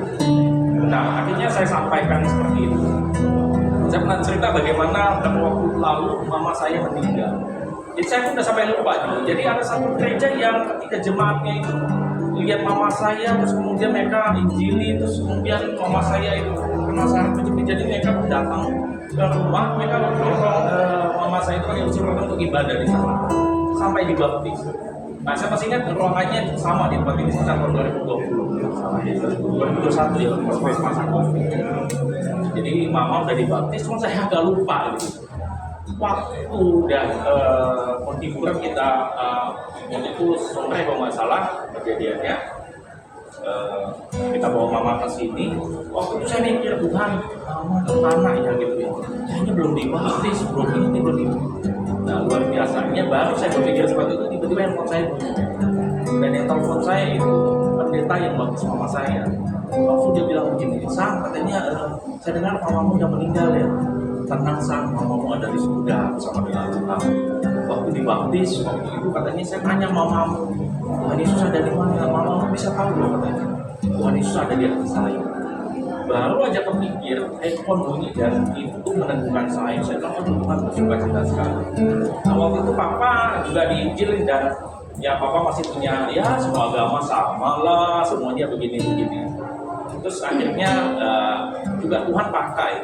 Nah akhirnya saya sampaikan seperti itu. Saya pernah cerita bagaimana beberapa waktu lalu mama saya meninggal. Jadi saya pun udah sampai lupa gitu. Jadi ada satu gereja yang ketika jemaatnya itu lihat mama saya, terus kemudian mereka injili, terus kemudian mama saya itu penasaran jadi mereka datang ke rumah, mereka mama saya itu pakai usul untuk ibadah di sana sampai dibaptis. Nah saya masih ingat ruangannya sama di tempat ini sekitar tahun 2020 sama ya 2021 ya pas masa COVID. Jadi mama udah dibaptis, cuma saya agak lupa gitu. Waktu udah konfiguran kita waktu itu sore kalau nggak salah kejadiannya, kita bawa mama ke sini. Waktu itu saya mikir, Tuhan mama kemana ya gitu ya, kayaknya belum dibaptis, belum ini. Nah luar biasanya baru saya berpikir seperti itu, tiba-tiba handphone saya bunyi, dan yang telepon saya itu pendeta yang baptis mama saya. Waktu dia bilang begini, Sang katanya saya dengar mamamu udah meninggal ya. Tenang Sang, mamamu ada di surga bersama dengan Tuhan. Waktu dibaptis, waktu itu katanya saya tanya mamamu, Tuhan Yesus ada di mana? Mamamu bisa tahu loh katanya. Tuhan Yesus ada di hati saya. Baru aja kepikir, handphone bunyi dan itu meneguhkan saya. Saya bilang, Tuhan bersuka cita sekali. Nah waktu itu papa juga diinjilin dan ya papa masih punya ya semua agama sama lah, semuanya begini-begini. Terus akhirnya juga Tuhan pakai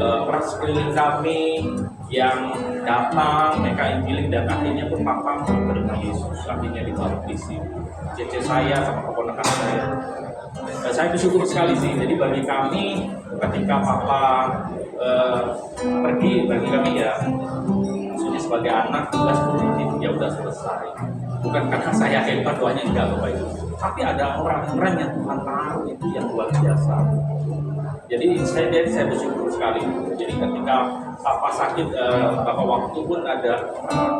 orang sekeliling kami yang datang, mereka injiling dan akhirnya pun papa menerima Yesus, akhirnya dibaptis. Cece saya sama keponakan saya. Saya bersyukur sekali sih. Jadi bagi kami ketika papa pergi, bagi kami ya maksudnya sebagai anak tugas itu ya udah selesai. Bukan karena saya hebat doanya enggak Bapak Ibu, tapi ada orang-orang yang Tuhan taruh itu yang luar biasa. Jadi saya bersyukur sekali. Jadi ketika papa sakit beberapa waktu pun ada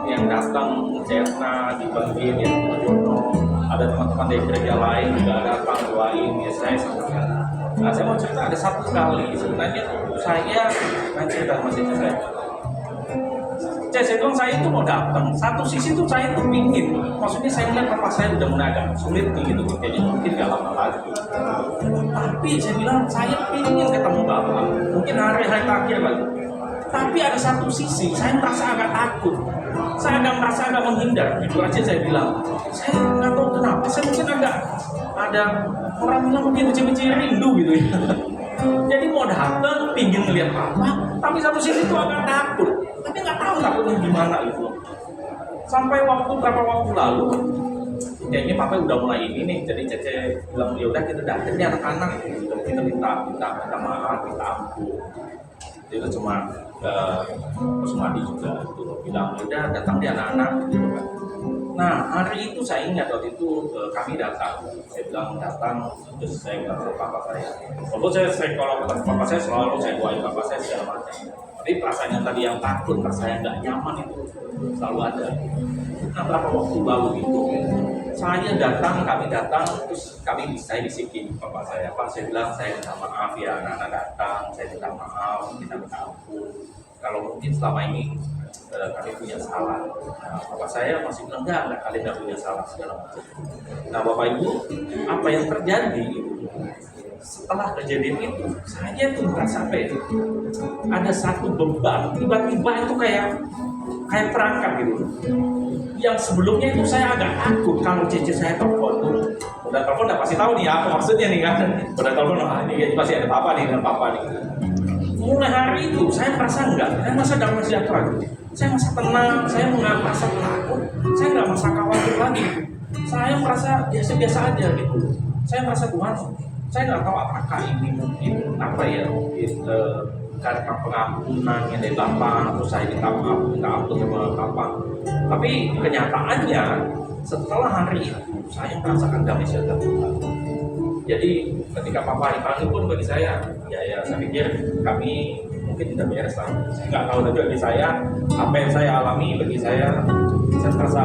yang datang mencerna dibantuin ya Jono, ada teman-teman dari gereja lain juga datang doain ya saya sampaikan. Nah saya mau cerita ada satu kali sebenarnya saya cerita sama saya. Saya bilang saya itu mau datang. Satu sisi tuh saya tuh pingin. Maksudnya saya lihat papa saya udah mulai agak sulit nih gitu. Kayaknya mungkin gak lama lagi. Tapi saya bilang saya pingin ketemu bapak. Mungkin hari-hari terakhir lagi. Tapi ada satu sisi saya merasa agak takut. Saya merasa agak menghindar. Jujur aja saya bilang. Saya nggak tahu kenapa. Saya mungkin agak ada orang bilang mungkin kecil-kecil rindu gitu ya. Jadi mau datang, pingin ngeliat papa. Tapi satu sisi tuh agak takut. Tapi nggak tahu takutnya gimana itu. Sampai berapa waktu lalu, kayaknya papa udah mulai ini nih. Jadi Cece bilang ya udah kita datang nih anak-anak, kita minta maaf, minta ampun. Itu cuma Mas Madi juga itu bilang udah datang di anak-anak gitu kan. Nah hari itu saya ingat waktu itu kami datang. Saya bilang datang, terus saya bilang ke papa saya. Walaupun saya kalau ketemu papa saya selalu saya doain papa saya segala macam. Tapi perasaannya tadi yang takut, rasanya nggak nyaman itu selalu ada. Nah berapa waktu lalu itu kami datang, terus saya bisikin papa saya. Pak saya bilang saya minta maaf ya anak-anak datang, saya minta maaf, kita minta ampun. Kalau mungkin selama ini kami punya salah. Nah, bapak saya masih bilang enggak, kalian nggak punya salah segala macam. Nah bapak ibu, apa yang terjadi? setelah kejadian itu saya tuh merasa apa ya, ada satu beban tiba-tiba itu kayak perangkat gitu. Yang sebelumnya itu saya agak takut kalau cece saya telepon tuh, udah telepon udah pasti tahu nih apa maksudnya nih kan, udah telepon ini pasti ada apa nih dengan papa nih. Mulai hari itu saya merasa enggak, saya merasa damai sejahtera gitu. Saya merasa tenang, saya nggak merasa takut, saya nggak merasa khawatir lagi. Saya merasa biasa-biasa aja gitu. Saya merasa Tuhan, saya nggak tahu apakah ini mungkin apa ya, mungkin karena pengampunan yang dari Bapak, atau saya minta ampun sama Bapak. Tapi kenyataannya setelah hari itu saya merasakan damai sejahtera Tuhan. Jadi ketika Papa dipanggil pun bagi saya, ya saya pikir kami mungkin tidak beres lah. Saya nggak tahu, tapi bagi saya apa yang saya alami, bagi saya merasa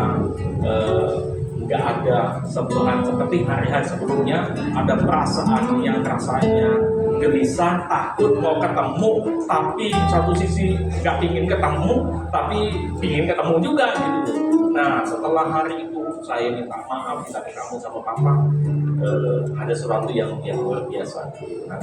nggak ada sentuhan seperti hari-hari sebelumnya. Ada perasaan yang rasanya gelisah, takut mau ketemu, tapi satu sisi nggak ingin ketemu, tapi ingin ketemu juga gitu. Nah setelah hari itu saya minta maaf, minta kamu sama Papa. Ada sesuatu yang luar biasa. Nah,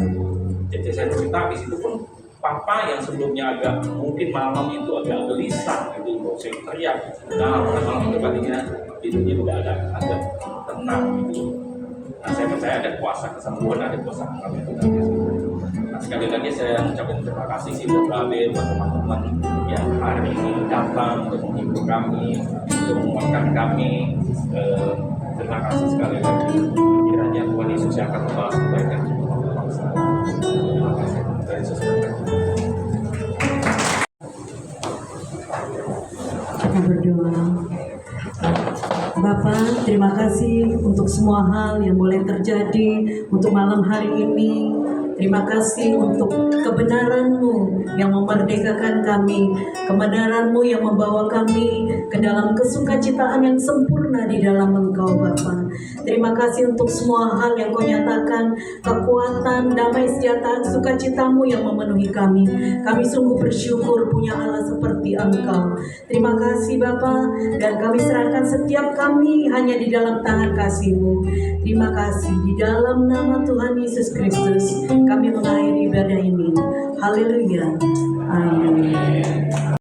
jadi saya cerita di situ pun Papa yang sebelumnya agak mungkin malam itu agak gelisah gitu, mau saya teriak. Nah malam itu tadinya tidurnya juga agak tenang gitu. Nah saya percaya ada kuasa kesembuhan, ada kuasa pengampunan. Nah sekali lagi saya ucapkan terima kasih sih buat Babe, buat teman-teman yang hari ini datang untuk menghibur kami, untuk menguatkan kami. Terima kasih sekali lagi. Kiranya Tuhan Yesus yang akan membalas kebaikan untuk bangsa. Terima kasih. Tuhan Yesus berkati. Kita berdoa. Bapa, terima kasih untuk semua hal yang boleh terjadi untuk malam hari ini. Terima kasih untuk kebenaran-Mu yang memerdekakan kami, kebenaran-Mu yang membawa kami ke dalam kesukacitaan yang sempurna di dalam Engkau, Bapa. Terima kasih untuk semua hal yang Kau nyatakan, kekuatan, damai sejahtera, sukacita-Mu yang memenuhi kami. Kami sungguh bersyukur punya Allah seperti Engkau. Terima kasih Bapa, dan kami serahkan setiap kami hanya di dalam tangan kasih-Mu. Terima kasih di dalam nama Tuhan Yesus Kristus kami mengakhiri ibadah ini. Haleluya. Amin.